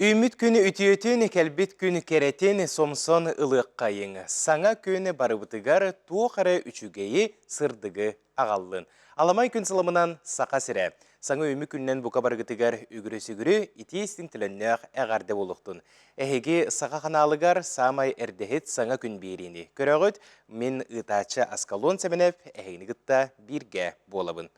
Ümit günü ütüyötün, kelbit günü keretin, somson ılık kayın. Sana günü barıbıtıgar, tuğara üçügeyi sırdıgı ağallın. Alamay gün sılamından saka sire. Sana ümit günden buka barıgıtıgar ügürü-sügürü iti istintilennek eğarde boluktun. Ehegi saka kanalıgar samay erdehet sana gün birini. Körögüt, min ıtaçı askalon semenep, ehini gıtta birge bolabın.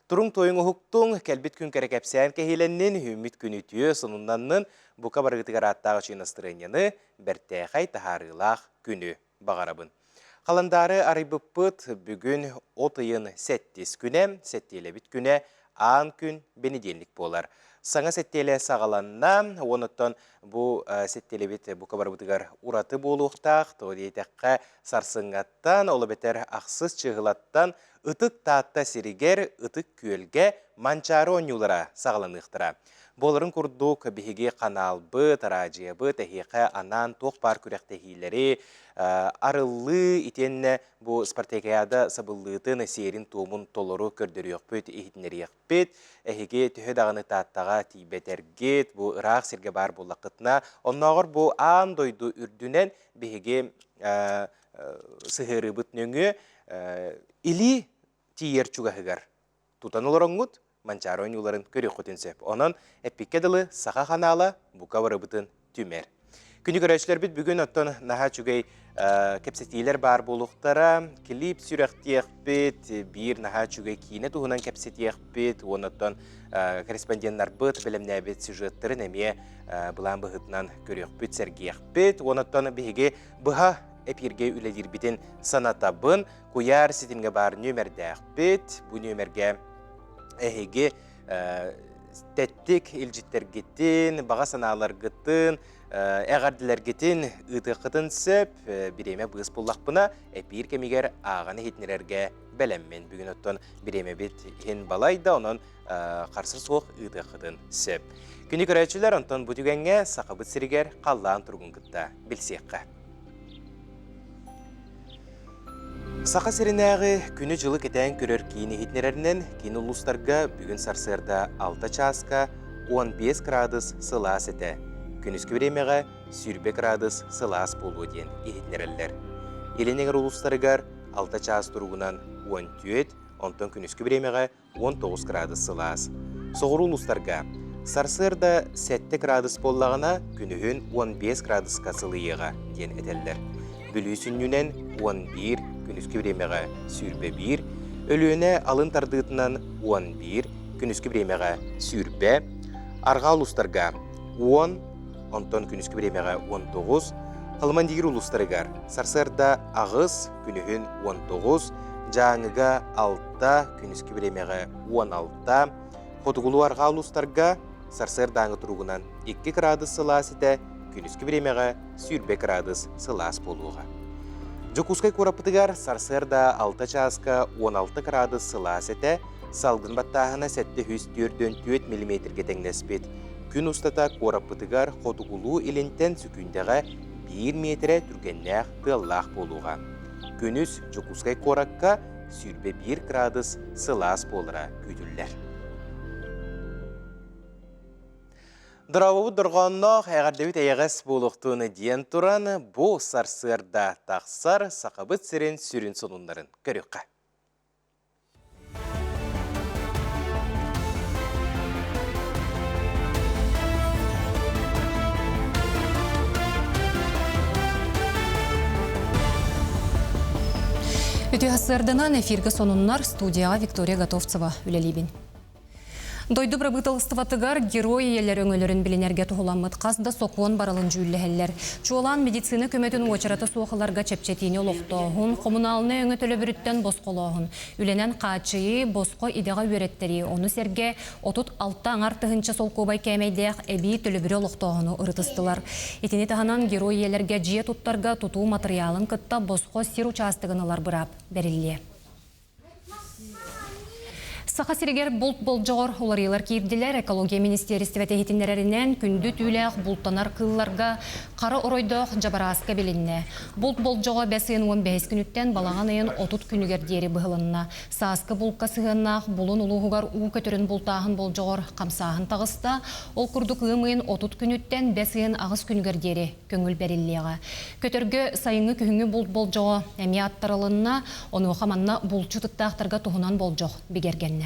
Turun toyun huktun kelbit gün kerekepsen kehilennin hümit günü tüyö sonundanın buka barıgıtıgar attağı çiğnastırınyanı berteğay taharılaq günü bağarabın. Kalandары arıbıppıt bugün otayın settis güne, settiyle bit güne, ağın gün benidenlik bolar. Sana settiyle sağalanna, onuttan bu settiyle bit buka barıgıtıgar uratı boluqtaq, toğdeyteqqa sarsıngattan, olu beter axsız çıgılattan, Itık taatta siriger, ıtık kölge mançары onulara sağlanıqtıra. Bolарын kurduk bihigi kanalbı, tarajiyabı, tehiqe anan toq par kürek tehileri, arıllı itenne bu Spartakiyada sabıllığıtın serin tuğumun toloru kördürüyökpüt, ihitneriyökpüt, ehigi tühü dağını taattağa tibetergit, bu Irak sirge bar bollaqıtna, onnağır bu an doydu ürdünen bihigi sıhırıbıt nöngü, ili tiyer çugahıgar. Tutan olorungut, mançaron yuların körü kutunsep. Onun epikkedalı sağa kanala buka varabıtın tümer. Günü görüşler bit bugün otton naha çugay kepsetiler bar boluqtara, klip sürektiyek bit, bir naha çugay kine tuhunan kepsetiyek bit, onotton korespondenler bit, bilimne bit süjetlerin emiye bulan bıhıtnan körüyek bit, sergiyek bit, onotton bihige bıha epirge üledir bitin sanatabın, kuyar sitinge bar nömerdek bit, bu nömerge ehege tettik ilcitler gittin, bağa sanalar gittin, eğardiler gittin, ıtı kıtın söp, bireme bığız bullak buna, epir kemiger ağanı hitnererge belenmen. Bugün otton bireme bit hin balayda, onun karşı soğuk ıtı kıtın söp. Günü görevçiler onton bu tügenge sakabıt siriger kallan turgun gıtta bilsekka. Saqa sirinäği günü жылы ketän körör kini hitnererinden kini uluslarga bugün sarsırda 6 çaska 15 gradus sılas ete. Günüskü biremeğe sürbe gradus sılas bolu diyen ihitnereller. Eleneğer uluslargar 6 ças turgunan 14, onton günüskü biremeğe 19 gradus sılas. Soğur uluslarga sarsırda 7 gradus bollağına günühün 15 gradus kasılıyığa diyen eteller. Bülüsününen 11, günüskü biremeğe sürbe 1, ölüğüne alın tardığıtından 11, günüskü biremeğe sürbe, arga uluslarga 10, onton günüskü biremeğe 19, Halmandigir uluslargar sarsarda ağız günühün 19, Janıga 6, günüskü biremeğe 16, Hotugulu arga uluslarga sarsardağı turugunan 2 gradus sılas ete, günüskü biremeğe sürbe gradus sılas boluğa. Jokuskay korapıtıgar sarsırda 6 çaska 16 gradus sılas ete, salgın battağına 704 mm getengnesbet. Gün ustata korapıtıgar Hotugulu ilinten sükündeğe 1 metre türgenneğ tığallaq boluğa. Günüs Jokuskay korakka sürbe 1 gradus sılas bolura güdüller. Dravabı durğanlıq əğərdəvit əyəğəs boluqtuğunu diyen turan bu sarsırda taqsar saqabıt sirin sürün sonunların görüqqa. Өте ғасырдынан эфиргі сонуннар студияға Виктория Готовцева үлелейбін. Дойду брабытылыстыватыгар герои елер өңөлөрүн билинерге туғуламыт қазда соқуын баралын жүйілләхеллер. Чуолан медицина көметін очараты соқыларға чепчетине олықтоғын, коммуналны өңі төлі бүріттен босқолоғын. Үленен қачыйы босқо идеға өреттері. Оны серге 36 аңар тұхынчы сол көбай кәмейдеяқ әбей төлі бүрі олықтоғыны ұрытыстылар. Етіне тағанан герой елерге жие туттарға туту материалын кытта босқо сир участығынылар бұрап берілі. Саха сиригер булт болжор уларылар кирдилер экология министерстве техитиннереринен күндү түүлэх бултанар кылларга кара оройдох жабараска билинне. Булт болжого бесин 15 күнүттен балаган айын 30 күнүгер дери быһылынна. Сааска булка сыгыннах булун улуугар уу көтөрүн бултаахын болжогор камсаахын тагыста ол курдук ымыйын 30 күнүттен бесин агыс күнүгер дери көңүл бериллига. Көтөргө сайынгы күнгү булт болжого эми аттарылынна ону хаманна булчу тыттаактарга тухунан болжох бигерген.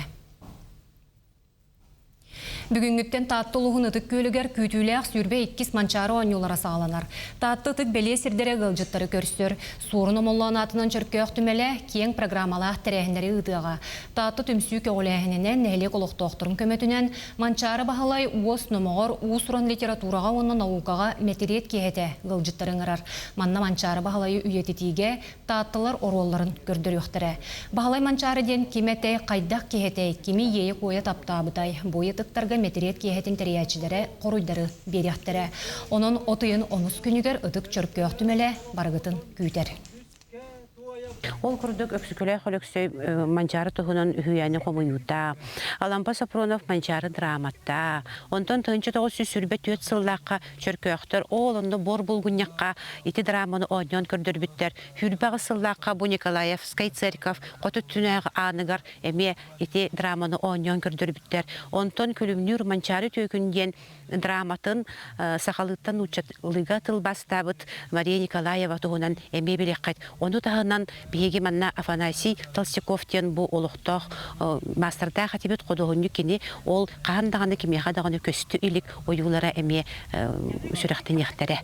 Бүгүнгүттен тааттылуғын ытык көлігер күйтүүләқ сүрбе 2 манчары оңюлара сағаланар. Таатты ытык беле сирдері ғылжыттары көрістер. Суырын омоллан атынан чөркөк түмелі кең программалақ тәрәхіндері ұтыға. Таатты түмсүй көгіләхінінен нәхілек олықтоқтырын көметінен манчары бағалай уос номоғыр уысуран литератураға оны наукаға метерет кехеті ғылжыттарын ырар. Манна манчары бағалайы үйететіге тааттылар оролларын көрдір өқтірі. Бағалай манчары ден кеметей қайдақ кехеті кеме ейі қоя таптабытай бойы тықтарға метерет киехетин териячилere коруйдары берияхтары. Онун отыйын 10 күнүгер ытык чөркөк түмеле барыгытын күйтер. Ол курдук өксүкөлөй холөксөй манчары тухунан үйәне комуюта. Алампа Сапронов манчары драматта. Онтон 1900 сыллакка чөркөктөр оолунду бор булгуньякка ити драманы ойнон көрдөрбүттер. Хүрбагы сыллакка бу Николаевскай церковь коту түнәг аныгар эме ити драманы ойнон көрдөрбүттер. Онтон күлүмнүр манчары төкүнден драматын сахалыттан учатлыга тылбастабыт Мария Николаева тухунан эме билеккат. Ону тагынан биеги манна Афанасий Толстяковтен бу олуқтоқ мастерда хатибет қодығынны кені ол қағандағаны кемеға дағаны көсті үйлік ойулара әме сүріқтен ектері.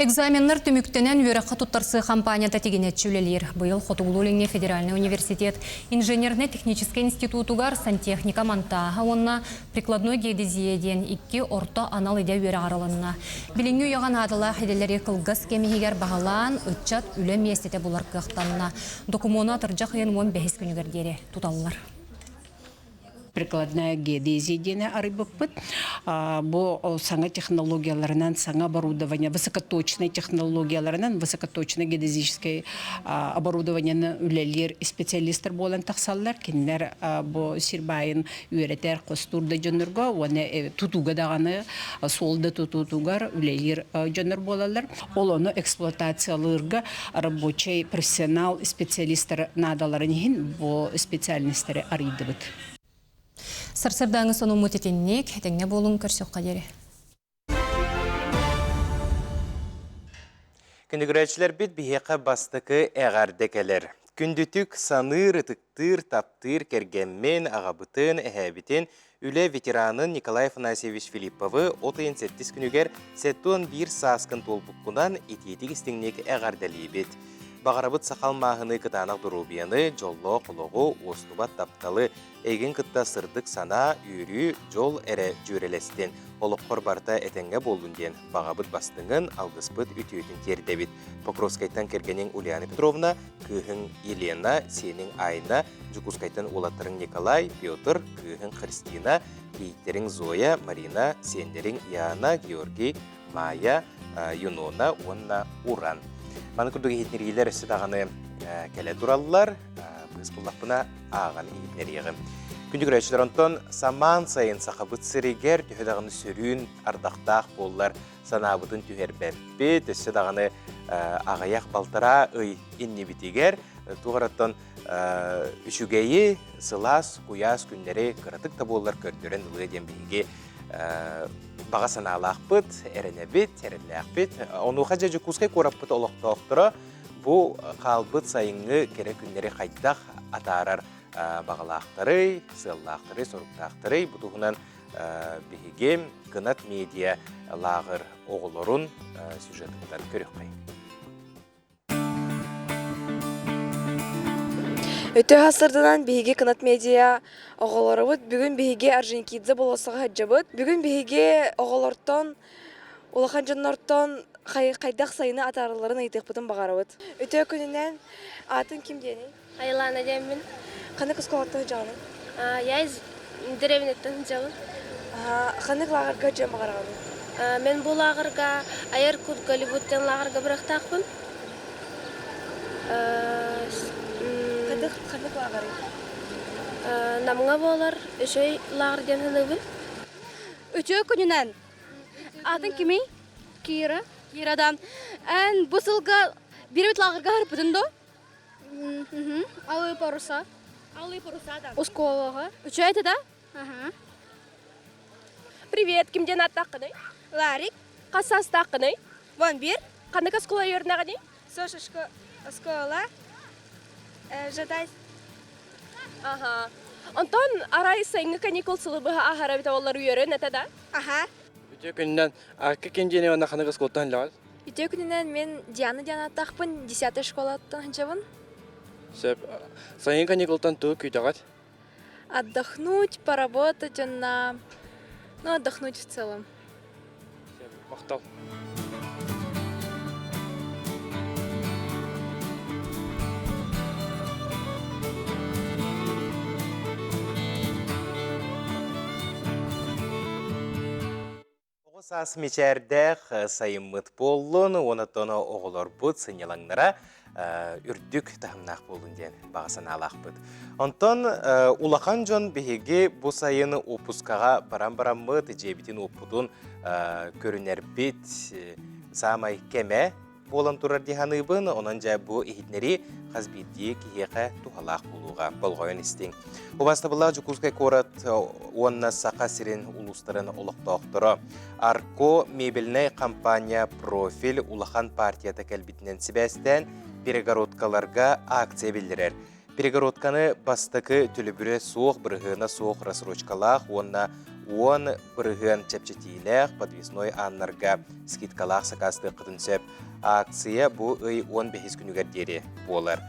Экзаменнар түмүктенен үйраққа тұттарсы компанията тегенетчүлелер. Бұл Хотугулулинге Федеральный университет инженерно-технический институтугар сантехника монтаға онна прикладной геодезияден 2 орто анал иде үйрі аралынна. Біліңі яған адыла хеделері қылғыз кемегер бағалан үтчат үлі местете бұлар қықтанына. Докумона тұржақ ең 15 күнігердері тұталылар. Прикладная геодезия арыбыппыт. Бу саңа технологияларынан саңа оборудование, высокоточные технологияларынан высокоточное геодезическое оборудование үлелер специалисттер болан тақсаллар. Кенлер бу сирбайын үйретер қостурда жонырға, оны тутуға дағаны солда тутугар үлелер жоныр болалар. Ол оны эксплуатациялырға рабочий профессионал специалисттер надаларын бу специальностері арыдыбыт. Сарсырдаңы сону мұтетіннек, әтіңне болуын көрсек қадері. Күндігірәтшілер бет бейеқі бастықы әғардекелер. Күндітік саныр, ытықтыр, таптыр, кергенмен, ағабытын, әхәбітін, үлі ветеранын Николай Афанасьевич Филипповы 37 күнігер сәттуан бір саскын толбыққынан ететік істіңнек әғардәлі бет. Бағарабыт сақал мағыны кытанақ дұрубияны, жолло құлығы, осынубат тапталы, әйген кытта сырдық сана, үйрі, жол әрі жүрелестен. Олық қорбарта әтенге болунден бағабыт бастыңын алғыспыт үті-үтін тердебіт. Покровскайтан кергенен Ульяна Петровна, күйін Елена, сенің Айна, Жукускайтан Улаттырың Николай, Петр, күйін Христина, бейіттерің Зоя, Марина, сендерің Яна, Георгий, Майя, Юнона, Онна, Уран. Маны күрдігі хетнергейлер өсі дағаны кәлі тұралылар, бұз бұллақпына аған егінерегі. Күндік рәйшілер онтон саман сайын сақабыт сірегер түхі дағаны сүрін ардақтақ болылар санабытын түхер бәппет, өсі дағаны ағаяқ балтара ұй инне бітегер, туғараттан үшігейі сылас, құяс күндері қыратық та болылар көрдерін ұлы дембеге баға саналақ бұд, әріне бет, әріне ақпет. Оны қажа жүкізғай қорап бұд олықта оқтыра, бұл қалбыд сайыңы кере күндері қайдақ атарар бағалақтары, сыллақтары, сұрықтақтары. Бұтығынан бігеге Кынат медиа лағыр оғылырын сюжетіңден көрек қайын. Өте ғасырдынан бейге Кынат медиа оғаларыбыд, бүгін бейге Арженкидзе боласыға хаджабыд. Бүгін бейге оғаларттан, олақан жаннарттан қайдақ сайыны атарыларын айтық бұтын бағарабыд. Өте күнінен атын кім дені? Айлана демін. Қаны қысқалатты жаны? Я из деревнеттен жалы. Қаны лағырға жан бағарғаны? Мен бұл лағырға айыр күд Голливудтен лағырға бірақтақпын. Қандық лағыры? намга болар өшөй лагерден хылыбын. Үчөө күнүнөн. Атын кими? Кира. Кирадан. Эн бу сылга бир бит лагерга барып до? Алый паруса. Алый парусадан. Усколага. Үчөө айты да? Ага. Привет, кимден аттаққыны? Ларик. Қасы астаққыны? Вон бир. Қаны қасқола ернағыны? Соша школа. Жадай. Ага. Антон, арай сайыңы каникул сылыбыға ахара біта олар үйерін әтәді? Аха. Үтө күннән арка кенжене вана ханы кыскоттан лаз. Үтө күнүнөн мен Диана аттақпын, 10 школаттан жабын. Сеп сайын каникултан туу күйтагат. Отдохнуть, поработать, отдохнуть в целом. Сеп мактал. Сас мечердех сайыммыт боллун, онаттоно оголор бут сынялаңнара үрдүк тахымнақ болун ден бағасын алақпыт. Онтон улахан жон беге бу сайыны опускаға барам-бараммыт жебитин опудун көрінер бит самай кеме болан турар диханыбын, онан жа бу ихитнери қазбидди киеқе тухалақ болуға болғойын істің. Убастабылла Жукускай корат онна сақа сирин улустарын олықтауқтыры. Арко мебельный компания профиль улахан партията кәлбітінен сібәстен перегородкаларға акция білдірер. Перегородканы бастықы түлібірі соқ бірғына соқ рассрочкалақ, онна 10 бірғын чәпчетейләқ подвесной аннарға скидкалақ сақасты қытынсеп. Акция бұ 15 күнігер дері болар.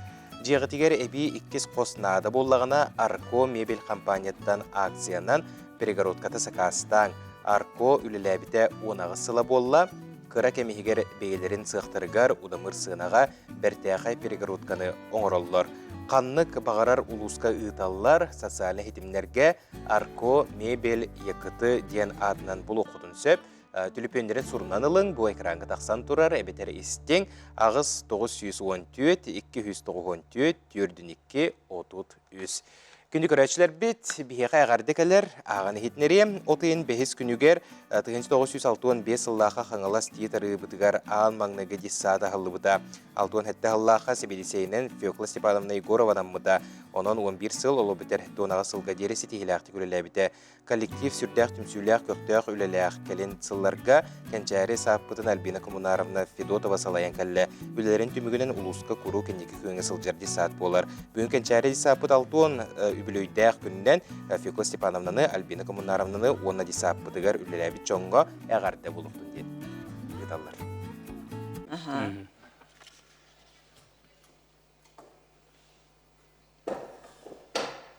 Жеғытигер әбі 2 қоснада боллағына Арко мебель компанияттан акциянан перегородкаты сақастан. Арко үліләбіті онағы сыла болла, кыра кәмегер бейлерін сықтырғар удамыр сынаға бәртәқай перегородканы оңыроллар. Қаннық бағарар улуска ұйталлар социальны хетімлерге Арко мебель екіті ден адынан бұл оқытын сөп, түліпендерін сұрнанылың бұл экранға тақсан тұрар әбетері істен ағыз 914, 294, 4-2-30. Күнді көрәтшілер бет, бейеға ағардекалер, ағаны хетнері, отыйын бәхес күнігер, 1965 сыллаға қаңылас тиетары бұдығар ағын маңнығы десада ғылыбыда, 6 хәтті ғыллаға себедесейінен Феокла Степановна Егорованан мұда, onun 11 сыл олы бітер донаға сылға дересі тегіләқті көріләбіті. Коллектив сүрдәқ түмсүләқ көқтәқ үлеләқ кәлін сылларға кәнчәрі саппытын Альбина Коммунаровна Федотова салаян кәлі. Үлелерін түмігінен ұлысқа құру кәнекі көңі сылжарды саат болар. Бүгін кәнчәрі саппыт 6 үбілөйдәқ күнінен Феокла Степановнаны Альбина Коммунаровнаны онна десаппытығар үлеләбіт чоңға әғарды болуқтын ден.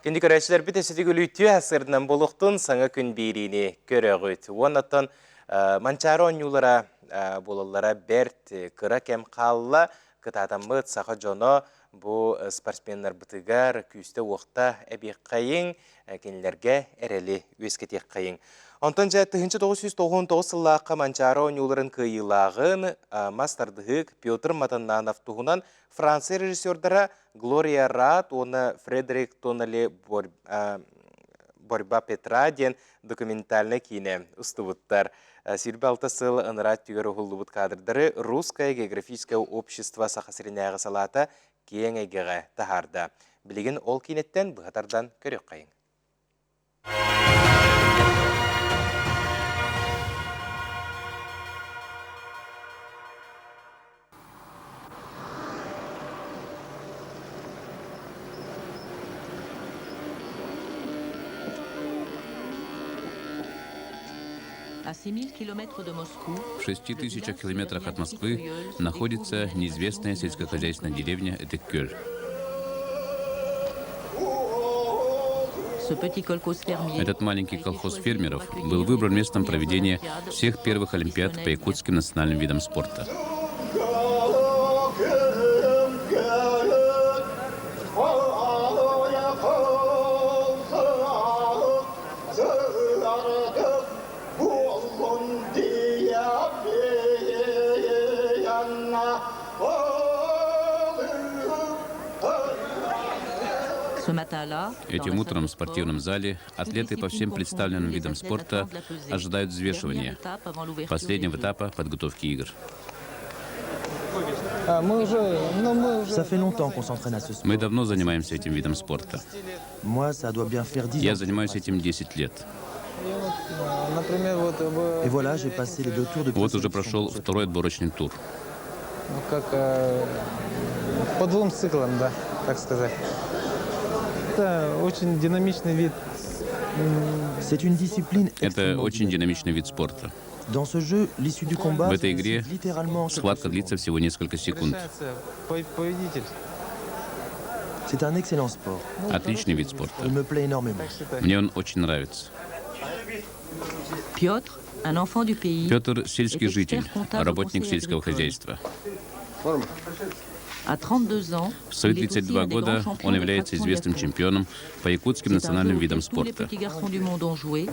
Кенді көрәшілер біт әсеті көлійтті әсірдінен болуқтын саңа күн бейріне көріғіт. Оннаттан манчары оңюлара болылара бәрт кыра кәм қалла кытатамыт сақа жоно бұ спортсменлер бұтығар күсті оқта әбек қайын кенілерге әрелі өскетек қайын. Онтан жа 1999 сыллаққа манчары оңюларын күйілағын мастардығық Петр Матананов тұғынан Франция режиссердара Глория Рад, оны Фредерик Тоннелли Борьба Петра ден документальный кине ұстывыттар. Сирбі алты сыл ынырат түгер ұғылдыбыт кадрдары Русское географическое общество сақасырынағы салата кейін әйгеға тахарда. Білеген ол кинеттен бұғатардан көрек қайын. В 6000 километрах от Москвы находится неизвестная сельскохозяйственная деревня Этеккёль. Этот маленький колхоз фермеров был выбран местом проведения всех первых олимпиад по якутским национальным видам спорта. Этим утром в спортивном зале атлеты по всем представленным видам спорта ожидают взвешивания, последнего этапа подготовки игр. Ça fait longtemps qu'on s'entraîne à ce sport. Мы давно занимаемся этим видом спорта. Moi, ça doit bien faire 10 Я ans. занимаюсь этим 10 лет. Et voilà, j'ai passé les 2 tours de Вот уже présélection. прошел второй отборочный тур. Как по 2 циклам, да, так сказать. Это очень динамичный вид. C'est une discipline Это extrêmement очень dynamique. динамичный вид спорта. Dans ce jeu, l'issue du combat В se этой игре décide littéralement en quelques схватка secondes. длится всего несколько секунд. Решается победитель. C'est un excellent sport. Отличный вид спорта. Il me plaît énormément. Так считаю. Мне он очень нравится. Петр, un enfant du pays, Петр – сельский житель, работник сельского хозяйства. à 32 ans, В свои il est aussi 32 un des года grands champions он de является traction известным Yakult. чемпионом по якутским C'est un национальным jeu видам auquel tous les спорта. petits garçons du monde ont joué,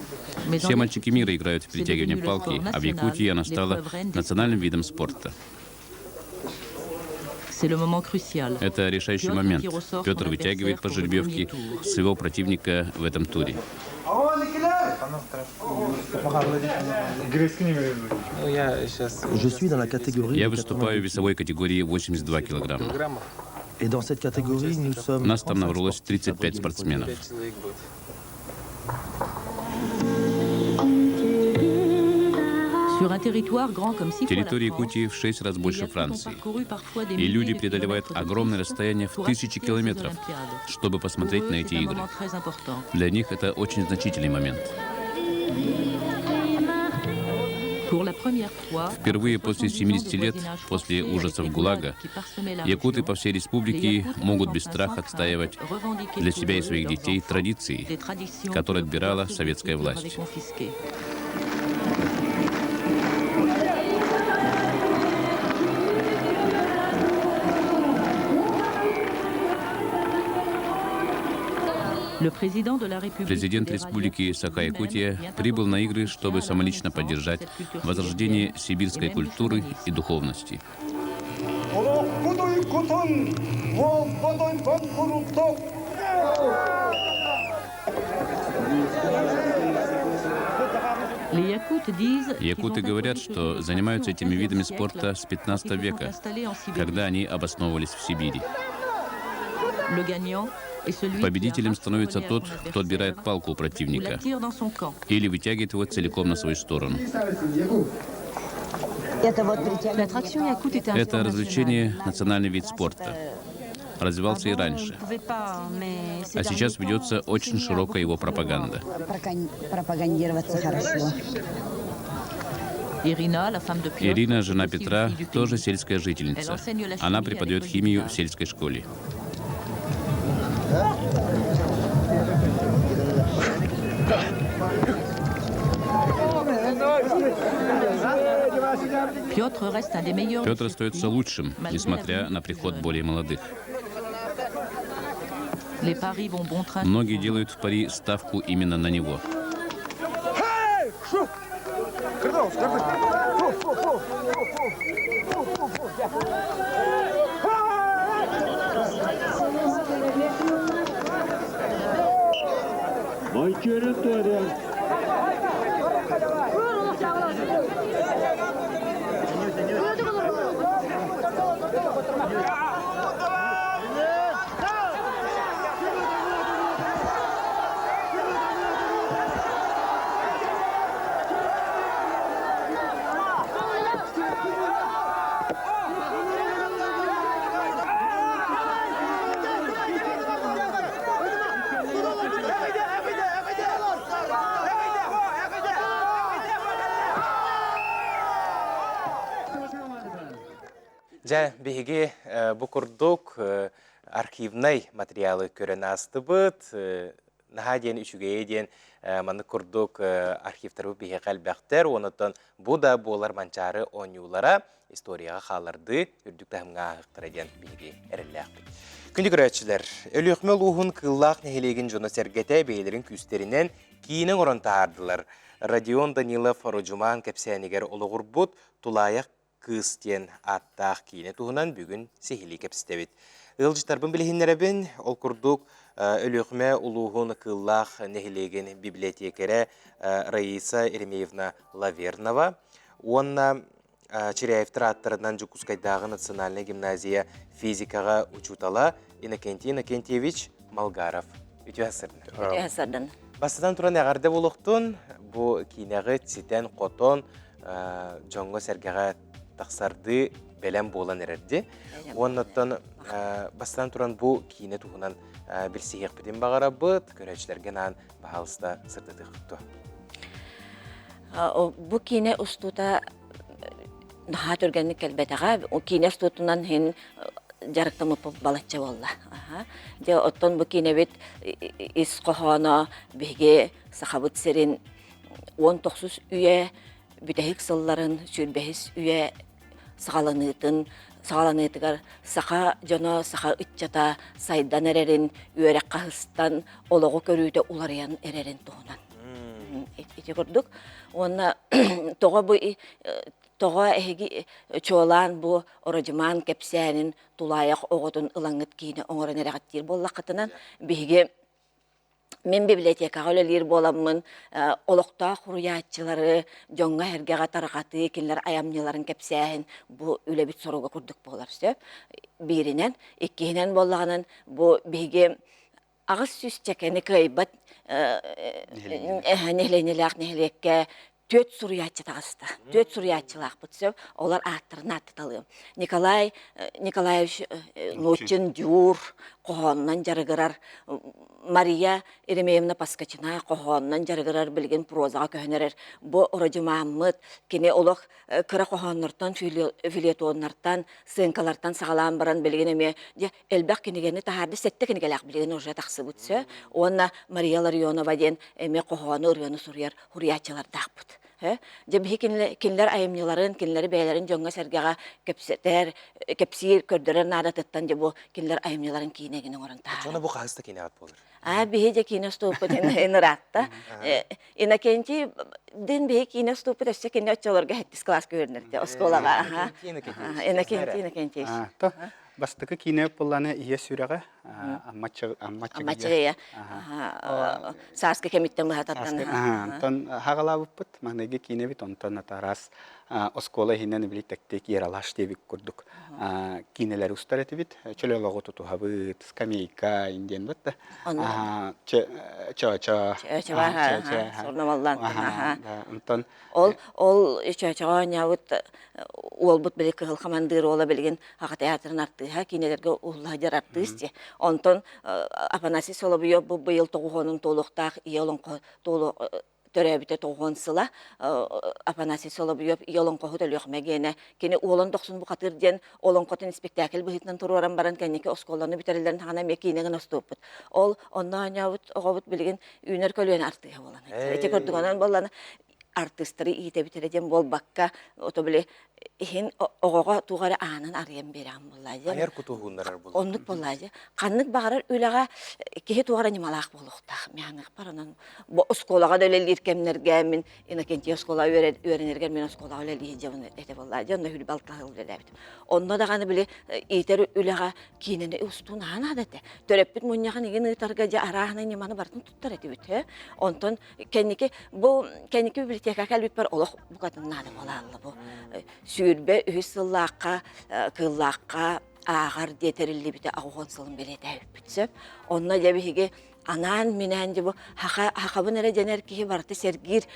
mais Все en мальчики мира играют в c'est перетягивание devenu le палки, sport а в national, Якутии она стала l'épreuve reine des национальным видом спорта. c'est le moment crucial. Это решающий Петр момент. tire au sort Петр son вытягивает по adversaire pour le жеребьевке premier tour. своего противника в этом туре. Ну, я сейчас Je suis dans la catégorie Я de выступаю в 90 весовой категории 82 килограмма. килограммов. Et dans cette catégorie, nous sommes У нас там 35 набралось sportifs 35 à спортсменов. 5 человек будет. Sur un territoire grand comme 6 fois la Территория France, Якутии в 6 раз les больше athlètes ont Франции. parcouru parfois des И люди milliers de преодолевают kilomètres de огромное distance расстояние в pour тысячи assister aux километров, Olympiades. чтобы Pour посмотреть eux, на эти c'est un игры. moment très important. Для них это очень значительный момент. Pour la première fois, Впервые après после 70 ans de 70 лет, voisinage после forcé ужасов avec les ГУЛАГа, gulags qui parsemaient la якуты région, по всей les республике Якуты могут ont без enfin страха sans отстаивать crainte revendiqué для pour себя и eux, своих leurs детей enfants, традиции, des traditions которые que le отбирала pouvoir советская soviétique leur avait власть. confisquées. Le président de la République Президент fédérale Республики Якутия Саха-Якутия lui-même vient прибыл на игры, apporter чтобы son soutien à la самолично renaissance поддержать de cette culture возрождение sibérienne сибирской et même du культуры и chamanisme. духовности. Les Якуты disent qu'ils Якуты ont говорят, introduit что ce занимаются jeu этими au видами XVe спорта с siècle, 15 qu'ils se sont века, installés en Sibérie. когда они обосновывались в Сибири. Le gagnant est celui qui Победителем arrache становится son тот, collier à son кто отбирает adversaire палку у ou противника l'attire dans son camp. или вытягивает его целиком на свою сторону. L'attraction Yakout était un Это sport развлечение – национальный вид спорта. Развивался и раньше. А сейчас ведется очень широкая его пропаганда. Ирина, la femme de Piotr, Ирина, жена est aussi Петра, une fille du тоже pays. сельская жительница. Elle enseigne la Она chimie à преподает l'école du химию в village. сельской школе. Piotr reste un des meilleurs du Петр circuit. остается лучшим, несмотря на приход более молодых. Les paris vont bon train. Многие делают в пари ставку именно на него. Жа беге букурдук архивный материалы көрен астыбыт. Наха ден үшүгeye ден маны курдук архивтары беге калбактар. Онотон бу да болар манчары онюлара историяга халарды үрдүк тахымга ахыктара ден беге эреллакты. Күндү көрөчүлөр, өлөкмөл ухун кыллак нехелеген жона сергете бейлерин күстеринен кийинен орон таардылар. Родион Данилов Рожуман кепсенигер ологурбут тулаяк кыстен аттақ киіне туғынан бүгін сехили кепстебит. Ылжытарбын білігінлеребін ол күрдік өліқме ұлуғын кыллақ нехилеген библиотекері Раиса Еремеевна Лавернова. Онна Черяевтер аттарынан Жукускайдағы национальный гимназия физикаға учутала Иннокентий Иннокентьевич Малгаров. Үті асырдың. Бастыдан тұран әғарды болуқтың, бұл кейнегі цитен, қотон, жоңғы сәргеға тақсарды бәлем болан әрерді. Оннаттан бастыдан тұран бұл кейне туғынан білсі еқпеден бағара бұд, көрәчілерген ан бағалыста сырдады құтты. Бұл кейне ұстута наға түргенік кәлбетіға, кейне ұстутынан хен жарықтамы балатча болла. Де оттон бұл кейне бет ис қоғана беге сақабыт серін 19 үйе бүтәхік сылларын сүрбәхіс үйе сағаланыйтығар сақа жона сақа үтчата сайдан әрерін үйерек қағыстан олығы көрүйді уларыян әрерін тұғынан. Ете көрдік. Оны тоға әйгі чолан бұл орajыман кәпсәнін тулаяқ оғытын ылаңыт кейіне оңырын әрәғаттер боллақытынан бейге мен библиотекаға өлелер боламын, олықта құруятчылары, жоңға әргеға тарғаты, кенлер аямнеларын кәпсәйін, бұл өлебіт соруға күрдік болар. Бірінен, еккейінен болағынан, бұл бейге ағыз сүз чәкені көйбат, нехленелек төт суруятчы тағысты. Төт суруятчылақ бұтсып, олар аттырын аттыталығым. Николаевич Лочин Дюр қоғанынан жарығырар, Мария Еремеевна Паскачина қоғанынан жарығырар білген прозаға көхінерер. Бұл ұрыжы Мамыд, кене олық кіра қоғанныртан, филетоннартан, сыңкалартан сағалан баран білген еме, әлбәқ кенегені тағарды сәтті кенегеләқ білген ұржа тақсы бұтсы. Онна Мария Ларионова ден әме қоғаны ұрғаны сұруяр хуриятчылар дақ бұд. Жабы кенлер айымныларын, кенлері бәйлерін жоңға сәргеға кепсир көрдірін адатыттан жабы кенлер айымныларын кейінегінің орын тағы. Жона бұл қағысты кейіне ат болыр? Бейе же кейіне ступыт иныратта. Иннокентий ден бейе кейіне ступыт өссе кейіне өтчелерге әттіс класс көрінірді. Осколаға. Иннокентий. Бастықы кейіне бұлланы ие сүріға аммачыға. Сарсқа кемиттен бұғататтан. Тон хағала бұппыт, маңнайге кейіне біт, онтон атарас оскола хинен біліктәктек ералаш дебік көрдік. Кейнелер ұстар әті біт, чөлеліғі тұтуға бұт, скамейка, инден бұтты. Ол ча-чаға няуыт ол бұт білі қығыл қамандыр ола білген аға театрын артыға, кейнелерге ұлға жар артысте. Онтон Апанасий Солобьев бұл бұйыл тоғуғының толықтақ, иелің толы төрәбіті тоғуғын сыла. Апанасий Солобьев иелің қоғы төліғмәгені. Кені олын доқсын бұқатыр ден, олын қотын спектакль бұғытынан тұруаран баран кәнеке осколаны бүтәрелерін тағана мекейінеген остуыппыт. Ол онна аняуыт оғабыт білген үйінер көлуен артыға боланы. Әте көрдіғанан боланы артыстыры иете битереден бол бакка ото биле хин огого тугары анан арыян берам буллажы. Аяр кутугундар бул. Оннук буллажы. Каннык багарар үлага кеhe тугары нималак болуктак. Мянык баранан бу осколага да элиркемнерге мен Иннокентий оскола өренерге мен оскола эле жабын эте буллажы. Онда хүл балтагыл делебит. Онда да ганы биле иетер үлага кинене устун анадете. Төрөппүт муньягын иген ытарга жа арахны ниманы бартын туттар этибит. Онтон кенники бу кенники библиотека калбит бар олох букатын нады болаллы бу. Сүйірбе үйсіллаққа, кыллаққа, ағар детерілі біті ағуған сылын белеті өппітсіп. Онына жабихиге анан менен жабы хақабын әрі жәнер кейі барты сәргір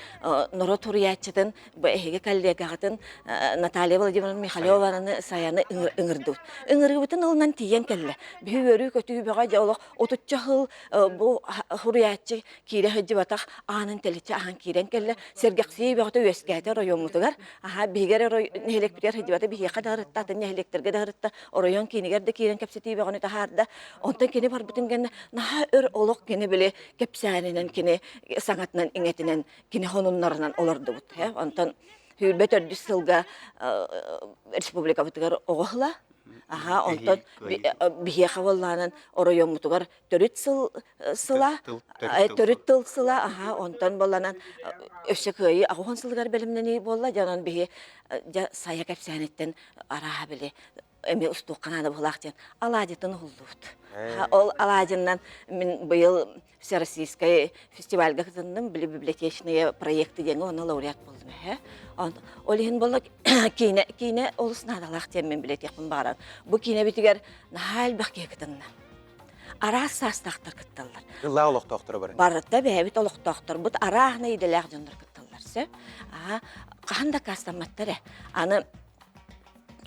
нұра тұриятчытын, әйге коллегағытын Наталья Владимировна Михайлованы саяны үңірді. Үңіргі бұтын ұлынан тиен кәлі. Бүй өрі көтігі бәға жаулық отытча хыл бұл хуриятчы кейлі хүджі батақ анын тәлітчі ағын кейлен кәлі сәргіқсі бәғыты өскәді район мұтығар. Бейгер нәхелек бітер хүджі баты бейхе дағырытта, атын нәхелектерге дағырытта, район кейінігерді кейлен кәпсеті бәғыны тағарда. Онтан кені бар бұтын кәні наға өр олық кені біле кәпсәнінен, кені саңатынан, еңетінен, кені хонунларынан оларды бұт. Онтан Hürmet ördü sılga Respublika bıtıgar oğla. онтон бихе хавалланын оройомутугар төрүт сыла, төрүт тыл сыла, онтон болланан өсөкөйү агухан сылгар белимнени болла, жанан бихе сая кепсәнеттен араha биле. Эми устук канада булактен аладитын хулдут. Ол аладиннан мен быйыл всероссийская фестивальга кытындым, библиотечные проекты деген оны лауреат болдум. Олин болла кине олусна далактен мен билетекпин баран. Бу кине битигер нахал бакке кытынна. Ара састактар кытталар. Ла олох доктор бар. Барытта бебит олох доктор. Бут арахны иделер жондар кытталар. Канда кастаматтар. Аны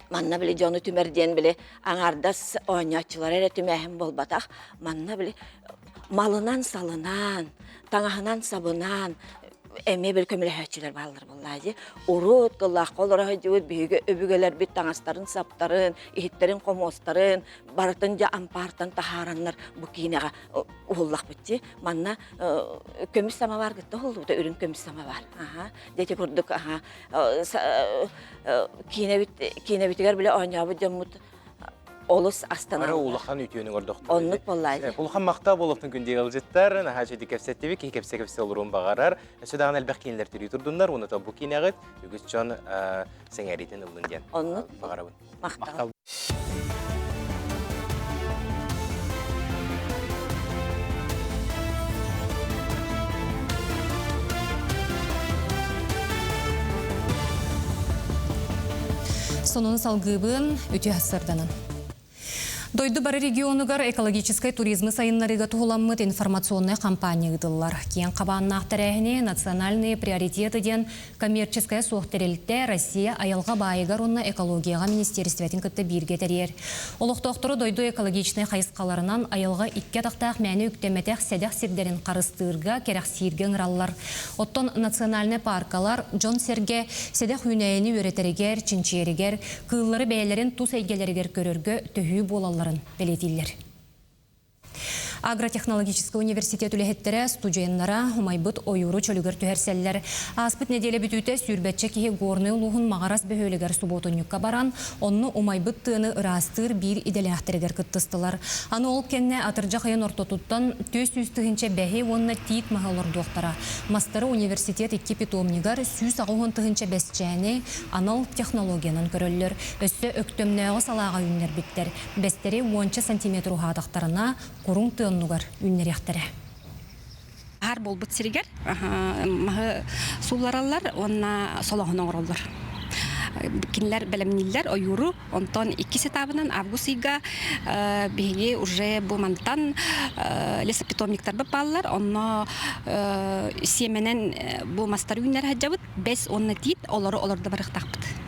манна биле жону түмерден биле аңардас ойнячылар эре түмәһим болбатак. Манна биле малынан салынан, таңахынан сабынан эме бир көмөлөчүлөр балдар буллады. Урут кыллах колора жуут биге өбүгөлөр бит таңастарын саптарын, ихиттерин комостарын, барытын жа ампартан тахараннар бу кинега уллах битти. Манна көмүс самавар гытты холду, өрүн көмүс самавар. Дети көрдүк, кинебитигер биле ойнабы жамут олус астана. Ара улахан үтүөнүң ордоктор. Оннук боллайды. Улахан макта болуптун күндө алжыттар, хажы дикепсеттеби, кепсе олурун багарар. Сөдаган албак кинелер түрү турдундар, уну да бу кинегет үгүс жон сеңеритен ылдын. Оннук багарабын. Мактал. Сонун салгыбын өтө асырданын. Дойду бары регионугар экологической туризмы сайынларыга туғыламмыт информационная кампания гыдыллар. Кен қабанна ақтарәхіне национальные приоритеты ден коммерческая соқтырелітті Россия аялға байығар онна экологияға министерстветін күтті бирге тәрер. Олықтоқтыры дойду экологичный қайысқаларынан аялға икке тақтақ мәні үктеметек сәдәқ сирдерін қарыстырға керек сирген раллар. Оттон национальный паркалар Джон Серге сәдәқ үнәйіні өретерегер, чинчерегер, кыллары бәйлерін тус әйгелерегер көрерге төхі болалар. Белетиллер. Агротехнологический университет үлехеттері студияннара умайбыт ойуру чөлігер түхерселлер. Аспыт неделе бүтүйте сүрбетче кеге горны улуғын мағарас бөхөлігер суботонюкка баран, онны умайбыт тыны ырастыр бір иделяхтыргер кыттыстылар. Аны ол кенне атыржа қайын ортотуттан төс үстігінче бәхе онна тиит мағалар доқтара. Мастары университет 2 питомнигар сүз ағуғын тығынче бәсчәне анал технологиянын көрөллер. Өссі өктөмнәғы салаға үннер биттер. Бәстері 10 сантиметр ұғадақтарына құрың тыыннугар үннер яқтары. Ар болбыт сиригер, суларалар, онна солоғын оңыролдар. Кинлер белемниллер ойуру, онтон 2 сетабынан августига беге уже бумантан лесопитомниктар бапаллар, онно семенен бу мастар үннер хаджабыт, бес онна тит, оларды барықтақпыт.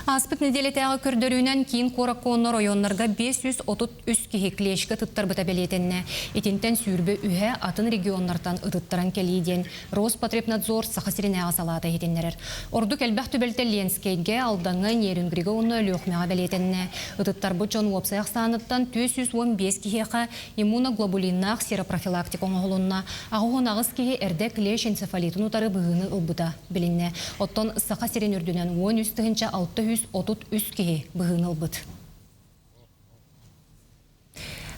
Аспыт неделетәғы көрдөрүнен кейін Кораконны районларға 533 кехеклешкі тұттар бұта белетенне. Етентен сүрбі үхе атын регионлардан ұтыттаран келейден Роспотребнадзор сақасыринәға салата етеннерер. Орду кәлбәқ түбелті Ленскейге алдаңы нерінгригі оны өліқмеға белетенне. Ұтыттар бұт жон уапсаяқ саныттан 215 кехеқа иммуноглобулиннақ серопрофилактик оңғылынна. Ағуғын ағыз кеге әрді клеш энцефалитын ұтары бұғыны ұлбыта білінне. Оттон сақасырин үрдінен 10 үстігінші 633 кеге бұғыныл бұд.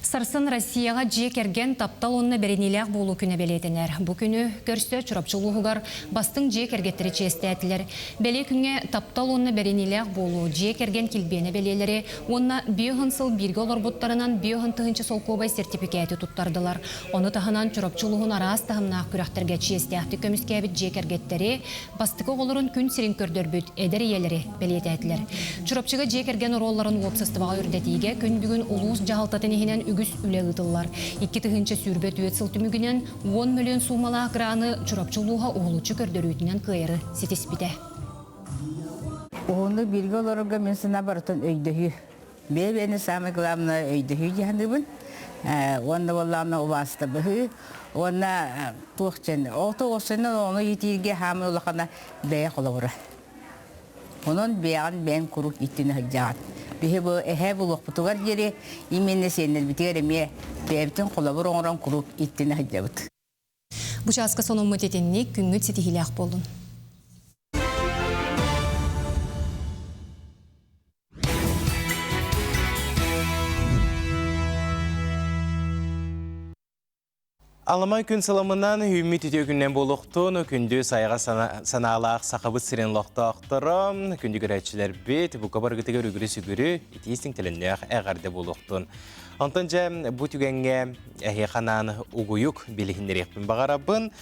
Сарсын Россияға жек ерген таптал онына беренелек болу күні белетінер. Бұ күні көрсті чұрапчылығығар бастың жек ергеттері честі әтілер. Беле күнге таптал онына беренелек болу жек ерген келбені белелері, онына биоғынсыл бірге олар бұттарынан биоғын тұғынчы солқобай сертификаты тұттардылар. Оны тағынан чұрапчылығын арас тағымнақ күрәқтерге честі әқті көміскәбіт жек ергеттері бастықы оларын күн сирин көрдір бүт әдер елері белет әтілер. Чұрапчыға жек ерген оролларын опсыстываға үрдетіге күн бүгін ұлуыз жағалтатын ехінен үгіз үлі ұтылар. 2 тығынчы сүрбет өет сылтымүгінен 10 миллион сумала ақыраны чұрапчылуға оғылучы көрдірүйтінен күйері сетеспіде. Оғылы бірге оларға мен сына барытын өйдігі. Бәйбәні самы главны өйдігі жағыныбын. Онда олағына ұласты бұғы. Онда тұқчен. Оқты осыны оны етірге хамы олақына бәйі қолы ұры. Onun beyan ben kuruk ittiğini haccat. Bihe bu lokputugar yeri imenne senel bitiyor eme bebtin kolabor oran kuruk ittiğini haccat. Bu şaska sonun mutetinlik güngüt sitihilak bolun. Аламай күн саламынан үміт үтеу күннен болуқтын, күнді сайға саналақ сақабы сирен лоқтақтырым, күнді көрәтшілер бет, бұқа барғытыгер үгірі-сүгірі, етейстің тіліннеғ әғарды болуқтын. Антон жа бұ түгенге әхеқанан ұғыюк білігіндерекпін бағарабын.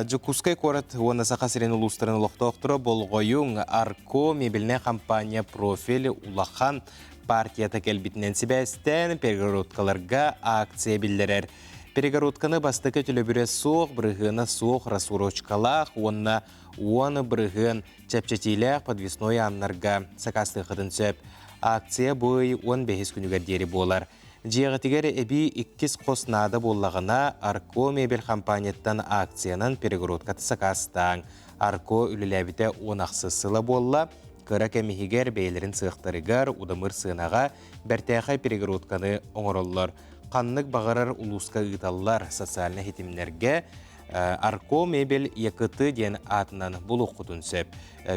Жүкускай қорат оны сақа сирен ұлыстырын лоқтақтыры болғойың Арко мебеліне компания профилі ұлақан партията кәлбітінен сібәстен перегородкаларға акция білдерер. Перегородканы бастықы түлі соқ, бірігіні соқ рассурочкалақ, онына оны бірігін чәпчәтейләқ подвесной аннарға сақасты қыдын сөп. Акция бой 15 күнігер дері болар. Жиғатығар әбі 2 қоснады боллағына Арко мебел компанияттан акциянын перегородкаты сақастан. Арко үліләбіті 10 ақсысылы болла. Кыра кәмігер бейлерін сықтарығар, удамыр сығынаға бәртәқай перегородканы оңыроллар. Қаннық бағарар улуска ұйталылар социалны хетімлерге Арко мебел екіті ден атынан бұл ұқытын сөп.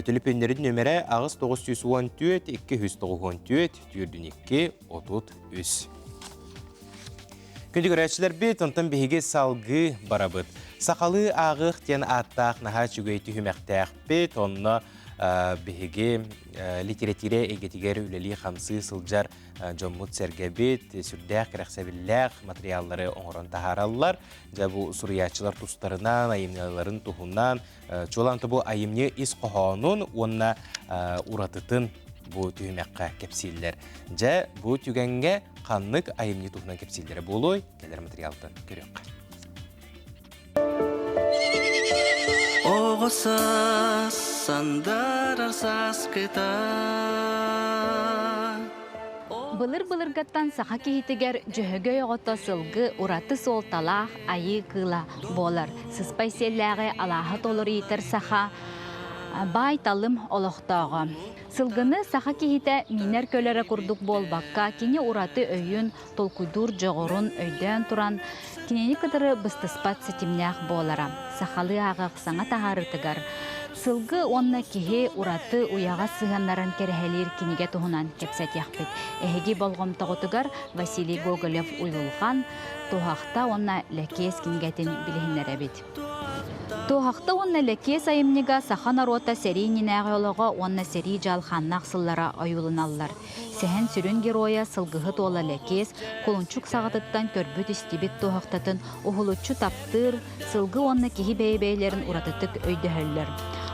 Түліпендерін нөмірі ағыз 914-294 түрдің 2-33. Күнді көрәтшілер бет, онтан бейге салғы барабыд. Сақалы ағық ден аттақ наға чүгейті хүмәқтәқ бет, онына беге литературе егетигер үлелі қамсы сылжар жоммут сәргәбет, сүрдәқ кірәқсәбілләқ материаллары оңырын тахаралылар. Жабу сұриятчылар тұстарынан, айымнеларын тұхынан, чоланты бұл айымне ис қоғанын, онына ұратытын бұл түймәққа кәпсейлер. Жа бұл түгенге қанлық айымне тұхынан кәпсейлері болой, кәлер материалдан көрек. Оғысыз сандар арсас кыта. Былыр-былыргаттан саха кехитигер жөһөгөй оғыта сылғы ураты солталақ айы кыла болар. Сыспай селләғі алағы толыр етір саха бай талым олықтағы. Сылғыны саха кехите минер көлері күрдік болбаққа, кені ураты өйін толкуйдур жоғырын өйден тұран, кенені кыдыры бұстыспат сетімнәқ болара. Сахалы ағық саңа тағарытыгар. Сылғы онна кеге ураты уяға сығанларын керехелер кенеге тұғынан кепсет яқпет. Әхеге болғым тағытыгар Василий Гоголев ұйылған, тоғақта онна ләкес кенегетін білігінлер әбет. Тоғақта онна ләкес айымнега сахан аруата сәрей ненәғі олығы онна сәрей жалханнақ сыллара айылыналар. Сәхен сүрін героя сылғығы тола ләкес, колунчук сағатыттан көрбіт істебет тоғақтатын ұғылычу таптыр, сылғы онна кеги бәйбәйлерін уратытык өйдіхөллер.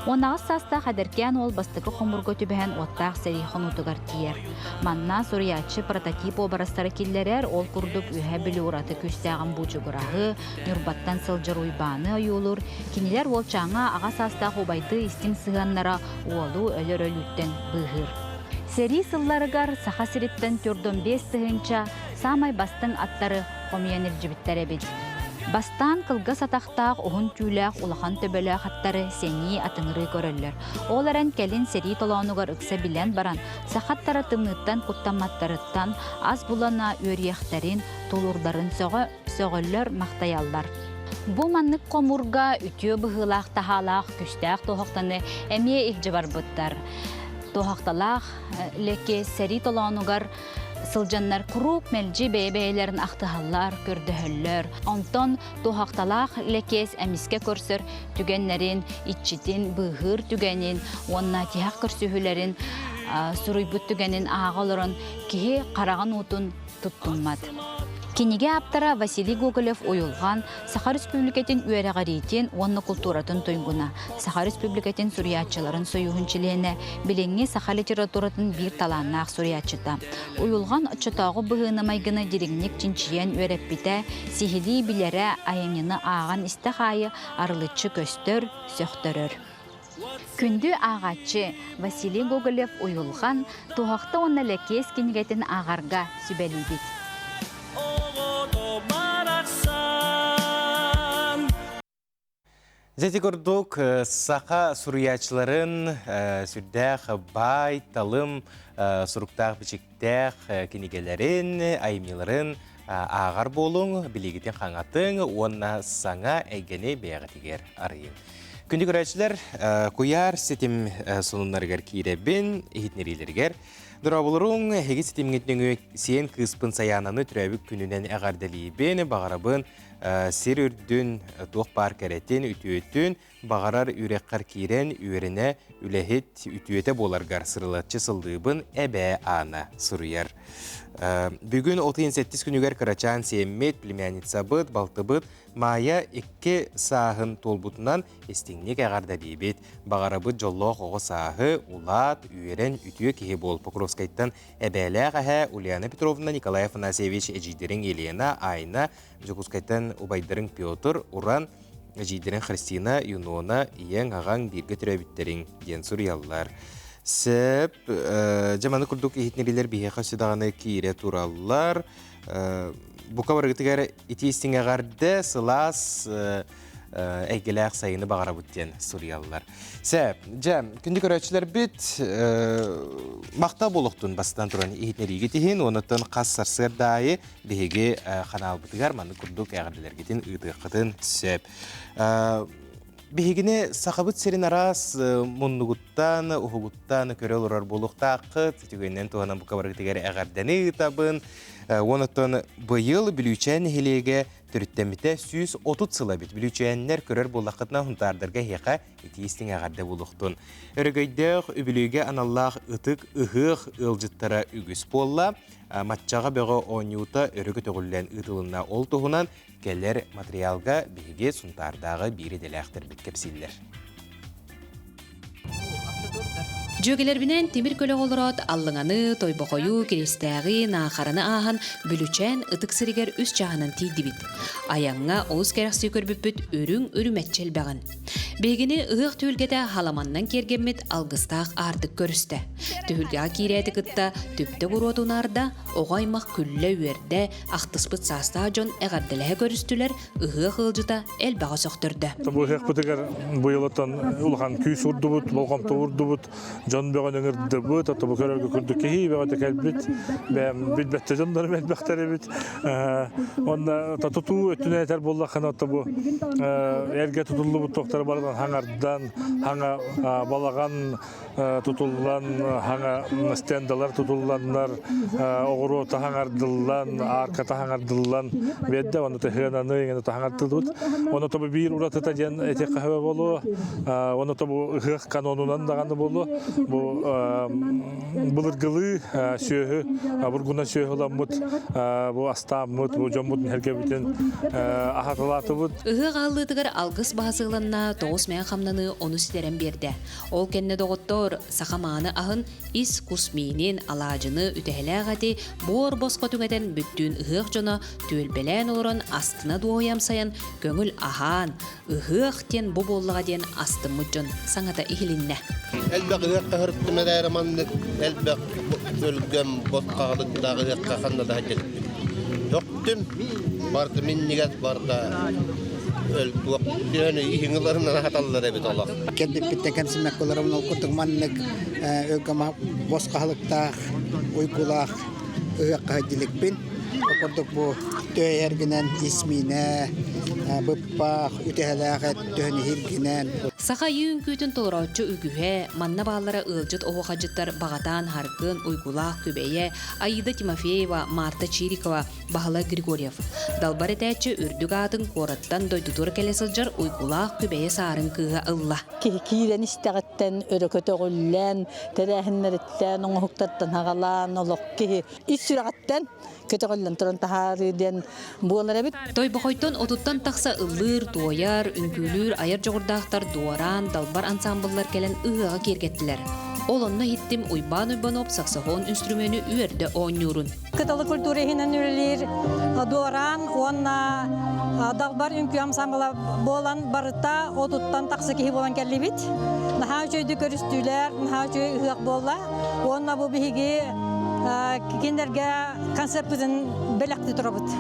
Онағыз саста қадыркен ол бастықы қомырғы түбіген оттақ сәрейхін ұтығар тиер. Манна сұриятчы прототип обарастары келлерер ол күрдік үйе білі ұраты күстәғын бұжығырағы, нүрбаттан сылжыр ұйбаны ойылыр, кенелер ол чаңа аға саста қобайды істім сығаннара уолу өлір өліттен бұғыр. Сәрей сылларығар сақа сіреттен түрден 5 сығынша самай бастың аттары қомияныр жібіттер әбет. Бастан кылга сатақтақ оғын тюләқ улахан төбөлі қаттары сәни атыңыры көрілер. Оларын кәлін сәрей толауынығар үксі білен баран, сақаттары тымныттан құттаматтарыттан аз бұлана өрияқтарын, толурдарын сөғілер мақтаялар. Бұл маннық қомурға үтіе бұғылақ, тахалақ, күштәқ тоғақтаны әме екжі бар бұттар. Тоғақталақ, леке сәрей толауынығар сылжаннар құруп мәлжі бәйбәйлерін ақтығалар, көрдіхіллер. Онтон тоғақталақ лекес әміске көрсір түгенлерін, итчетін, бұғыр түгенін, онна тияқ көрсүхілерін, сұруйбұт түгенін ағалырын, кеге қараған ұтын тұттылмад. Кенеге аптара Василий Гоголев ойылған Саха Республикатын үйәрәғаретін онны культуратын тойгуна, Саха Республикатын сұриятчыларын сойуғынчылені, біленге Саха литературатын бір таланнақ сұриятчыта. Ойылған ұтчытағы бұғыны майгыны дереңнек чинчиен үйәрәппіті, сихили білері айымнені аған істіғайы арылычы көстір, сөқтірір. Күнді ағатчы Василий Гоголев ойылған тоғақты онны ләкес кенегетін ағарға сүбәлейбет. Зәті көрдік сақа сұриятчыларын сүрдәқ бай, талым, сұруқтақ бічіктәқ кенегелерін, айымнеларын ағар болың, білегітен қаңатын, онна саңа әйгені бәғатігер арайын. Күнді көрәтшілер, көяр сетім сонынларғар кейребін, ехетнерелергер, Дұрабылырың, әге сетімгетнің сен кыспын саянаны түрәбік күнінен әғардалейбен, бағарабын сир үрдүн туох бар керетин ütüötün бағарар үреккар кирен үріне үлехет ütüöте боларгар сырылатчы сылдыбын әбә ана сұрыяр. Бүгін 38 күнігер Карачан Семмет племянница быт, балты быт, мая 2 сағын толбутынан естіңнек әғарда бейбет. Бағара быт жоллоқ оғы сағы, улат, үйерен, ütüö кеге бол. Покровскайттан әбәләғ әхә Ульяна Петровна, Николай Афанасьевич әжидерін Елена, Айна, Жокускайттан Убайдырын Петр, Уран, әжидерін Христина, Юнона, иен ағаң бірге түрәбіттерін ден сұрыялар. Сәп, жаманы күрдік ехетнерелер бейеқа сүдағаны кейре тураллар. Бұқа барғытығар ити істің ағарды сылас әйгеләқ сайыны бағара бұттен сұрыялар. Сәп, жам, күнді көрәтшілер біт мақта болуқтың бастан тұран ехетнері кетейін, оныттың қас сарсыр дайы бейге қанал бұтығар маны күрдік әғардылар кетін ұйдықытын сәп. Бейгіне сақабыт серін арас мұннығыттан, ұхығыттан көрел ұрар болуқта қыт, түгеннен туғанан бұқа барғытығар әғарданы ұтабын. Оныттан бұйыл білючән хелеге түріттеміте 130 сыла бет. Білючәннер көрер болақытына хүнтардырға хеқа етейістің әғарды болуқтын. Өрігейдіқ үбілуге аналлақ ұтық ұғық ұлжыттара үгіс болла. Матчаға бөғі оңюта өрігі түгілден ұтылына ол тұғынан келер материалға бейге сұнтардағы бири деләқтір біткепсілдер. Жөгелербінен темір көлі олырат аллыңаны, тойбоқойу, керестәғи, нақараны ағын бүлічән ұтық сірігер үс жағынан тейді бит. Аяңға оғыз кәріқсі көрбіппіт өрің өріметчел бәғын. Бегіні ұғық түйілгеті халаманнан кергенмет алғыстақ артық көрісті. Түйілге кейреті күтті түпті құруатунарда оғаймақ күлі өрді ақтыспыт саста жон әғарділігі көрістілер ұғық ұлжыта әл баға соқтырды. Жон бөгөн өңірді бұд, аты бұл көрерге күрді кейі бөгөті кәлбіт, бит бәтті жондары мәл бәқтәрі бит. Онда тұту өттіне әтер болдақын аты бұл әрге тұтылы бұд тоқтары бардан хаңардан, хаңа балаған тұтылған, хаңа стендалар тұтылғанлар, оғыроты хаңардылан, арқата хаңардылан бәдді, оны тұхынаны еңені хаңардылды бұд. Оны тұбы бір ұратыта ден әтек қағыва болу, оны тұбы ұғық канонынан дағаны болу. Бұл ұргылы сөйі, бұргуна сөйі оламыд, бұл астамыд, бұл жомыдың әргебітен ағатылаты бұд. Үғық алдығыр алғыс бағасығыланна 9 мән қамнаны оны сідерен берді. Ол кәнне доғыттор сақаманы ағын ис кусмейнен алажыны үтәхілі ағаты бор босқа түңеден бүттін үғық жоны төлбелән олырын астына дуоям сайын көңіл ахан, үғық тен бұл болыға ден астымыд жон саңата ихілінне. Әлбәқ үғаққа ғыртты мәдәріманды әлбәқ өлгім ботқағылықтағы үғаққа қанда да әкел. Жоқтым, барды мен негәт барды өлгім үйіңілерінен аталылар әбет олақ. Кәлбіп бітті кәмсімәк оларымын ол күрдің маннық өлгім босқағылықтақ, ұйқылақ үғаққа әділікпен. Okurduk bu töyerginen ismine, bıppaq, ütehelaget töyni hirginen. Sağa yün kütün tolrautçu ügühe, manna bağlara ılcıt oğuqacıtlar Bağatan, Harkın, Uygulaq, Kübeye, Aida Timofeyeva, Marta Çirikova, Bahla Grigoryev. Dalbar etəçi ürdük adın korattan doydudur kelesılcar Uygulaq, Kübeye sarın kığa ıllah. Kiren istəğəttən, örökötəğülən, tərəhinlərətdən, oğuqtardan hağalan, oluq ki, İsürəğəttən, kötəğülən тұрын тахарыден буолар эбит. Той бохойтон отуттан тақса ыллыр, туояр, үңкүлүр, аяр жоғырдақтар, дуаран, далбар ансамбллар келен ыыға кергеттілер. Ол онна хиттим уйбан оп саксофон инструмені үйерді оңнюрун. Кыталы культурихинен үрелер, дуаран, онна далбар үңкү ансамбла болан барыта отуттан тақса кихи болан келли бит. Наха жөйді көрістүлер, наха жөй ыық болла, онна бұл бихиги кендерге концептін бәләқті тұрабыд.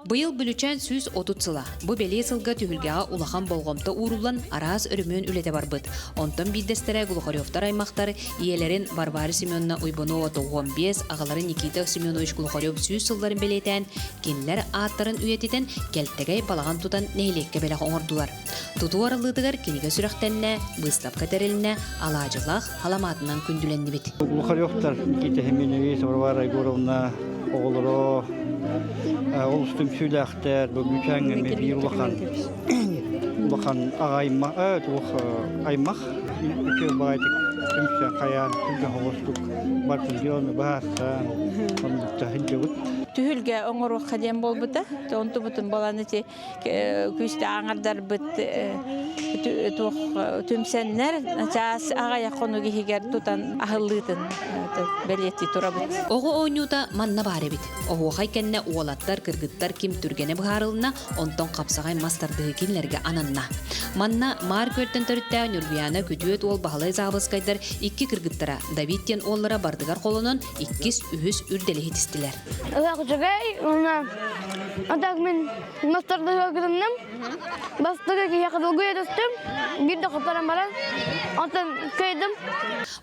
Бұйыл бүлічән 130 сыла. Бұ бәле сылға түйілгеға улахан болғамта урулан араз өрімен үлеті барбыд. Онтан биддестері Глухаревтар аймақтар иелерін Барбары Семенна Уйбанова 15, ағалары Никита Семенович Глухарев 100 сылларын бәлетен, кенлер аттарын үйететен келттегей балаған тұтан нейлекке бәләқ оңырдулар. Тұту арылыдығар кенеге сүріқтенне, бұстапқа тәреліне, алажылақ халаматынан күнділенді бет. Глухаревтар Никита Семенович Варвара Егоровна оғылыро, олыстың Sülechter, bu bütçenge mi bir bakan ağayma, aymak. Üçü baytık. Tümse kayan, tümse hoğustuk. Barkın diyornu baharsan. Onlukta hıncıvıt. Tühülge oңору хадем болбута, онту бутун баланы те күстө аңардар бут тух түмсеннер час ага якону гигер тутан ахыллытын белети турабыт. Ого ойнута манна бары бит. Ого хайкенне уолаттар кыргыттар ким түргене баарылына онтон капсагай мастарды кинлерге ананна. Манна мар көртен төрүттө Нурбияна күтүөт ол баалай забыскайдар 2 кыргыттара Давидтен оллара бардыгар колунун 2 үһүс үрделе хитистилер. Жагай, атак мен мастарда гырынным. Бастыга ки якыдылгы едестим. Бир да капарам барам. Антан кайдым.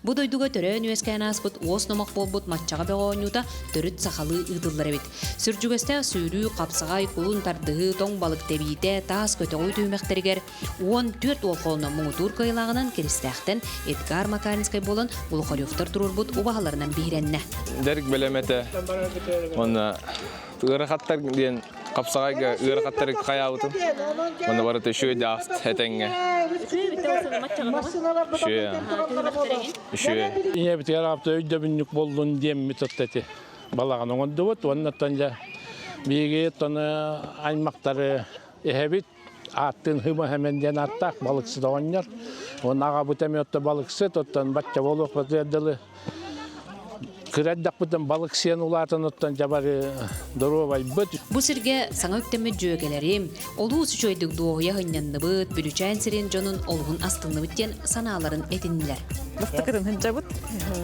Бу дойдуга төрөн үескән аспыт ос номак болбут матчага бегонюта төрүт сахалы ыдыллар бит. Сүржүгөстө сүйрүү капсагай кулун тардыгы тоң балык тебите тас көтөгөй дүймөктергер 14 ол колуна муңутур кайлагынан киристәхтен Эдгар Макаринский болон булхарёвтар турурбут убагаларынан биренне. Дерек белемете. Онна ырахаттар диен капсагайга ырахаттар каябытын. Онда барыты шөй даст хетеңге. Шөй. Ие бит ярапты өйдө бүнүк болдун дем методтети. Балаган оңдо бут, оннан жа биге тоны аймактары эхебит аттын хыма хеменден аттак балыксы да ойнар. Онага бутеметте балыксы тоттан батча болуп батедели. Кыраддак бутан балык сен улатын оттан жабары доровай бут. Бу сирге саңа өктеме жөгелери, олуу сүчөйдүк дуоя хыннанны бут, бүлүчән сирен жонун олгун астынны бүттен санааларын этинилер. Бастыкырын хынжабыт.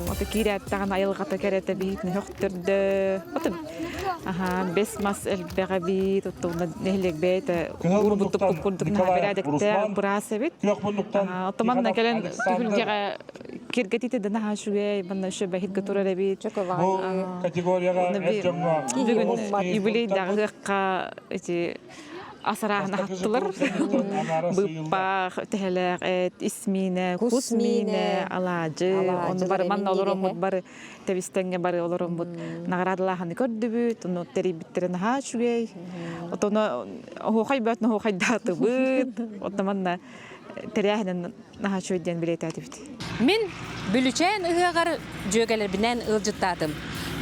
Оты киряттаган айылгата керете битни хөктөрдө. Отын. Бес мас элбега бит, оттуна нехлек бейте. Урбуттук куккурдукна берадекте брасы бит. Отоманна келен түгүлгеге киргетите дана хашуге, банна шөбе хитге турар бит. Категорияга Бүгүн юбилей дагыга эти асарахна хаттылар. Быппа техелер исмине, кусмине, алажы, оны бар манна олоромут бар тебистенге бар олоромут наградалаханы көрдүбүт, оны терибиттерин хашугей. Отоно хохай бат, хохай датыбыт. Отоманна теряхнен нахашуйден билетатибит. Мен бүлүчән ыгагар жөгелербинен ылжыттадым.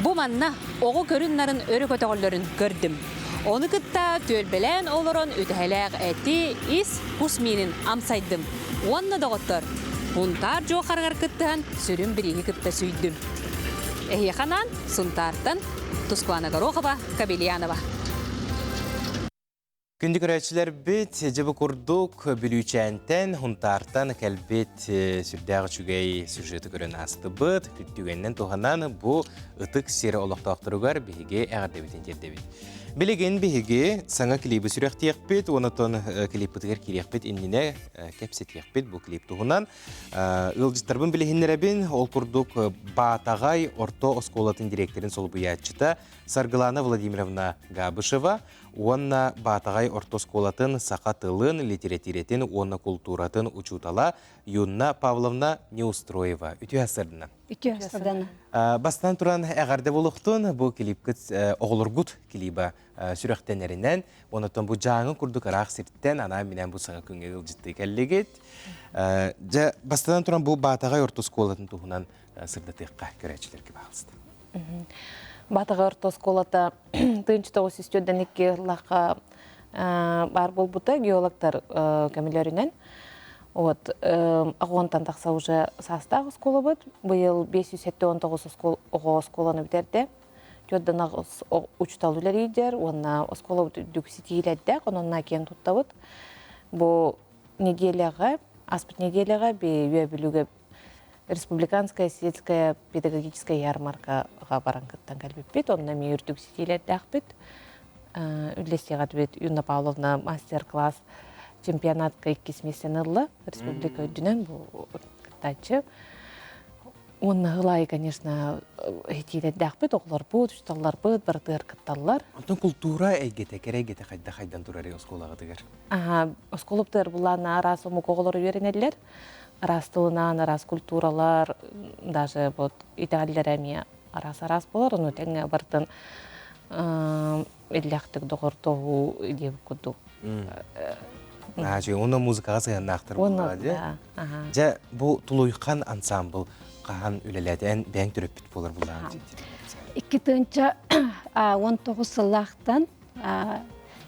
Бу манна ого көрүннарын өрө көтөгөлөрүн көрдүм. Оны кытта төлбелен олорон өтәләк әти ис кусминин амсайдым. Онна доготтор. Бунтар жохаргар кыттан сүрүм бириги кытта сүйдүм. Эхиханан сунтартан Тускуана Горохова, Кабельянова. Күндік өрәтшілер бет, жабы күрдік бүлүйчәнтен, хунтартан кәлбет сүрдәғі чүгей сюжеті көрін асты бұд, күттігеннен туғанан бұл ұтық сері олықтақтыруғар бейге әғардебетін кердебет. Білеген бейге саңа клипі сүрәқтияқ бет, онытын клипітігер керек бет, инніне кәпсетияқ бет бұл клип туғынан. Үлжістарбын білігінлеребін ол күрдік Батағай орто осколатын директорын сол бұятчыта Саргылана Владимировна Габышева, онна Батағай орто осколатын сақатылын, литератиретін, онна культуратын учутала Юнна Павловна Неустроева. Үті асырдына. Бастан туран әғарды болуқтын бұл клипкіт оғылыргут клипа сүрәқтенерінен, онытын бұл жаңы күрдік арақ сірттен, ана менен бұл саңа күнге үлжітті кәлігет. Бастан туран бұл Батағай орто осколатын туғынан сырдатыққа көрәтшілерге бағылысты. Батағай орто осколата тыынчы тоғыз үстөден екі лаққа бар болбута геологтар көмілерінен. Ағуантан тақса уже састағы скола бұд. Бұл 579 осколаны бітерді. Төдді нағыз ұчталулар едер. Онна оскола дүксетейләдді. Онына кен тұтта бұд. Бұл неделяға, аспыт неделяға бе білуге республиканская сельская педагогическая ярмаркаға баран кыттан кәлбет бет. Онына мейір дүксетейләдді ақпет. Үллестеғат бет Юнна Павловна мастер-класс чемпионатка 2 месенылы республика өдінен бұл кітачы. Оны ғылай, конечно, хетейлі дәқпет, оғылар бұд, үшталар бұд, бірдігер кітталар. Онтан культура әйгеті, кәрәйгеті қайдан тұрары осколаға дегер? Осколыптыр бұланы арас омық оғылар веренелер. Арас тылынан, арас культуралар, даже итағалілер әме арас болар. Оны тәңі бардың иллахтык доғыртоғу деп күдік. Оны музыкаға сыяннақтыр болады. Жа, бұл Тулуйхан ансамбл қаған үлеләден бәң түріп біт болыр бұлаған дейді. 2019 сыллақтан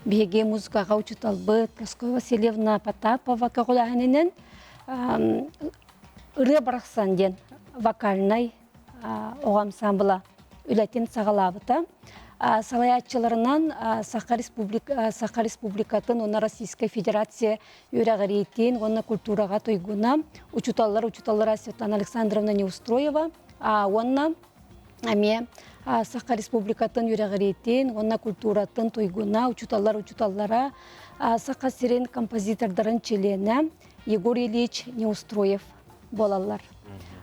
беге музыкаға учуталбыт Проскоя Васильевна Потапова кағылағынынан ұры барақсан ден вокальный оғамсамбыла үләтен сағалабыта. Салаятчыларынан Саха Республикатын, оны Российская Федерация үйрәғірейттен, оны культураға тойгуна, учуталлара Светлана Александровна Неустроева, оны әме Саха Республикатын үйрәғірейттен, оны культуратын тойгуна, учуталлара Саха Сирен композитордарын челені Егор Ильич Неустроев болалар.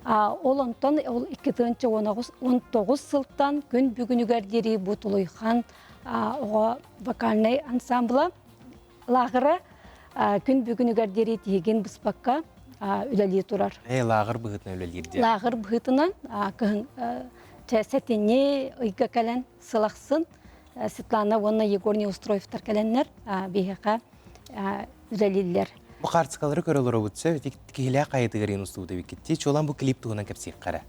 Ол онтан 2019 сылттан күн бүгінігердері Бұтылойхан вокальный ансамбла лағыры күн бүгінігердері теген бұспаққа үләлі тұрар. Лағыр бұғытына үләлерде? Лағыр бұғытынан сәтене ұйға кәлін сылақсын Светлана оны Егор Неустроевтар кәлінлер бейіға үләлелер. Бұл қартықалары көрілері бұтса, кейлі қайыты ғарин ұстуды бекетте, чолан бұл клип тұғынан кәпсек қара?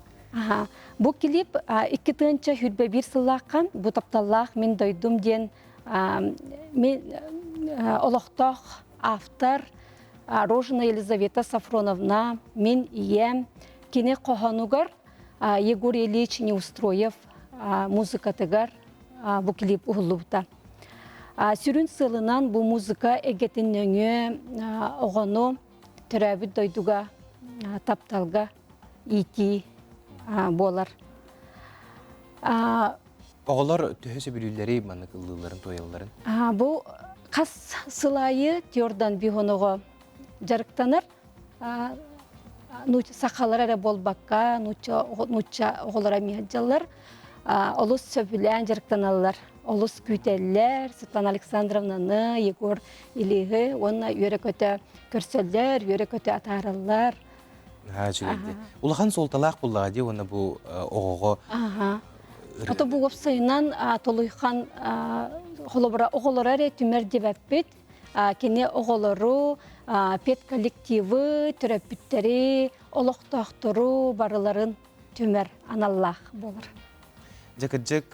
Бұл клип 2-тінші хүрбе бір сылаққан, бұл тапталақ мен дойдым ден олықтақ автор Рожина Елизавета Сафроновна, мен ием, кене қоғануғар Егор Ильич Неустроев музыкатығар бұл клип ұғылуыда. Сүрін сылынан бұл музыка әгетін өңі оғыну түрәбі дойдуға тапталға ити болар. Оғылар түйесі білулері маңық ұлыларын, тойыларын? Бұл қас сылайы теордан бігонығы жарықтаныр. Сақалар әрі болбаққа, нұтша оғылара мияджалар. Олыс сөбілән жарықтаналар. Олыс күйтелер, Светлана Александровнаны, Егор Илиғі, оны үйрі көті көрсөлдер, үйрі көті атарылар. Улахан солталақ бұллаға де, оны бұл оғығы? Оты бұл опсайынан Толуйхан оғылары әрі түмер деп әппет, кене оғылары, пет коллективі, түрәппіттері, олықтақтыру барыларын түмер аналлақ болыр. Жакаджак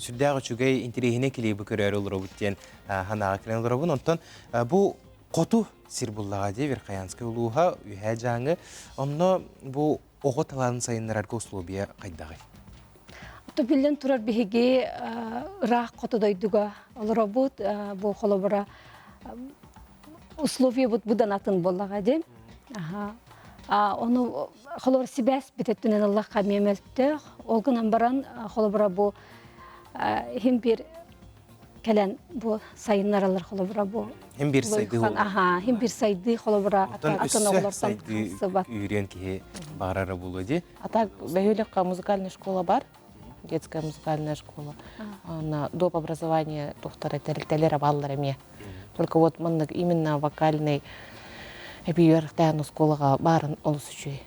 сүрдәғы чүгей интерегіне келейбі көрер олыры бүттен ханаға келен олыры бұн. Онтан бұл қоту сир бұллаға де Верхаянскай ұлуға үйә жаңы. Онны бұл оғы таланын сайынларарға ұслубия қайдағай? Білден тұрар бігеге рақ қоты дойдуға олыры бұд. Бұл қолы бұра ұслубия бұд бұданатын боллаға де. Оны холор сибәс битеттүнен Аллах камемелтте. Олгынан баран холобра бу хим бир кәлән бу сайыннаралар холобра бу. Хим бир сайды ол. Хим бир сайды холобра атын оғылардан сыбат. Үйрен ке бағарары болу де? Атак бәйөліққа музыкальная школа бар, детская музыкальная школа. На доп. Образование тухтары тәрілтелері балалар әме. Только вот мындық именно вокальный әбейерқтән ұсколыға барын олыс үшей.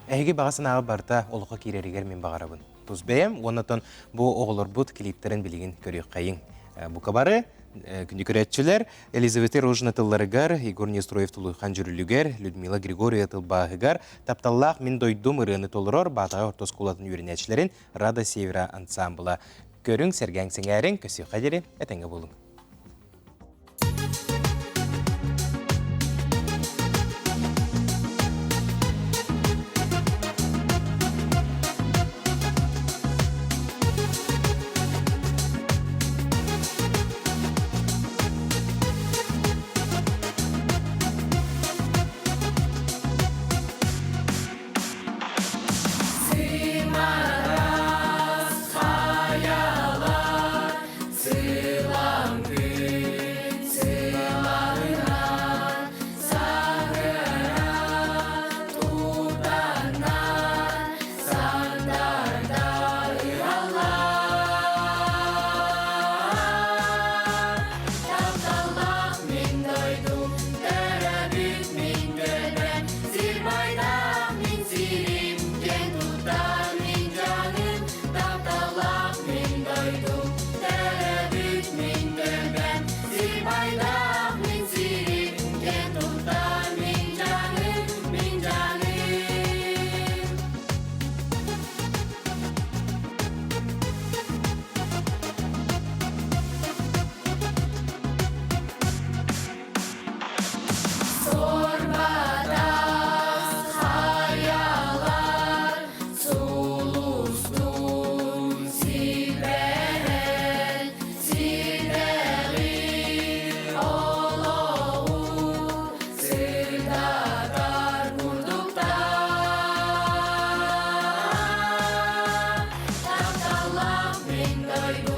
Әйге бағасын ағы барда олыққа керерігер мен бағарабын. Тұз бәйім, онытын бұл оғылыр бұд клиптерін білеген көрек қайын. Бұқа бары, күнді көретчілер, Елизавета Рожина тылларығар, Егор Неустроев Тулуйхан жүрілігер, Людмила Григория тылбағығар, тапталлақ мен дойдым ұрыны толырор, батаға ортос қолатын үйренәчілерін Рада Севера ансамбыла. Көрің, сәргәң сәңәрін, көсі қадері, әтәңгі болың. Сыйларас, хаялар, сыйлар. Дойду